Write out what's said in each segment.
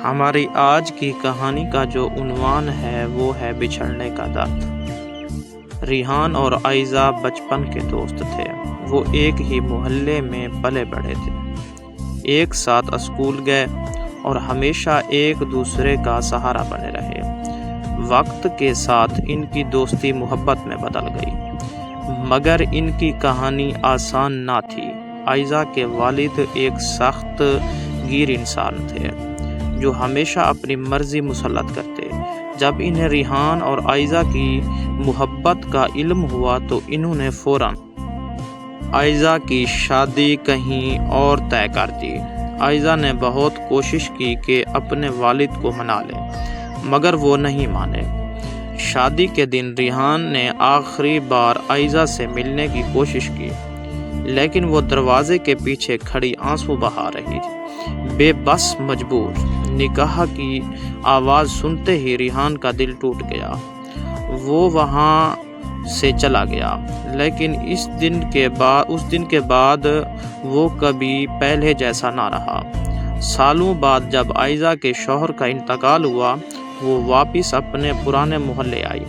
ہماری آج کی کہانی کا جو عنوان ہے وہ ہے بچھڑنے کا درد۔ ریحان اور آئزہ بچپن کے دوست تھے۔ وہ ایک ہی محلے میں پلے بڑھے تھے، ایک ساتھ اسکول گئے اور ہمیشہ ایک دوسرے کا سہارا بنے رہے۔ وقت کے ساتھ ان کی دوستی محبت میں بدل گئی، مگر ان کی کہانی آسان نہ تھی۔ آئزہ کے والد ایک سخت گیر انسان تھے جو ہمیشہ اپنی مرضی مسلط کرتے۔ جب انہیں ریحان اور آئزہ کی محبت کا علم ہوا تو انہوں نے فوراً آئزہ کی شادی کہیں اور طے کر دی۔ آئزہ نے بہت کوشش کی کہ اپنے والد کو منا لے، مگر وہ نہیں مانے۔ شادی کے دن ریحان نے آخری بار آئزہ سے ملنے کی کوشش کی، لیکن وہ دروازے کے پیچھے کھڑی آنسو بہا رہی تھی، بے بس مجبور۔ نکاح کی آواز سنتے ہی ریحان کا دل ٹوٹ گیا۔ وہ وہاں سے چلا گیا، لیکن اس دن کے بعد وہ کبھی پہلے جیسا نہ رہا۔ سالوں بعد جب آئزہ کے شوہر کا انتقال ہوا، وہ واپس اپنے پرانے محلے آئی۔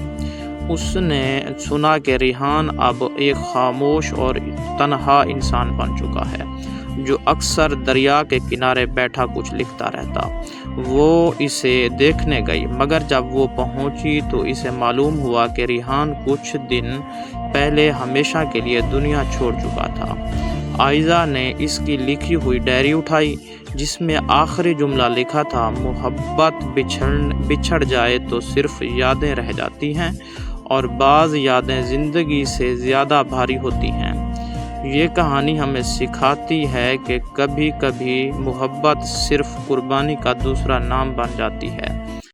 اس نے سنا کہ ریحان اب ایک خاموش اور تنہا انسان بن چکا ہے، جو اکثر دریا کے کنارے بیٹھا کچھ لکھتا رہتا۔ وہ اسے دیکھنے گئی، مگر جب وہ پہنچی تو اسے معلوم ہوا کہ ریحان کچھ دن پہلے ہمیشہ کے لیے دنیا چھوڑ چکا تھا۔ آئزہ نے اس کی لکھی ہوئی ڈائری اٹھائی، جس میں آخری جملہ لکھا تھا: محبت بچھڑ جائے تو صرف یادیں رہ جاتی ہیں، اور بعض یادیں زندگی سے زیادہ بھاری ہوتی ہیں۔ یہ کہانی ہمیں سکھاتی ہے کہ کبھی کبھی محبت صرف قربانی کا دوسرا نام بن جاتی ہے۔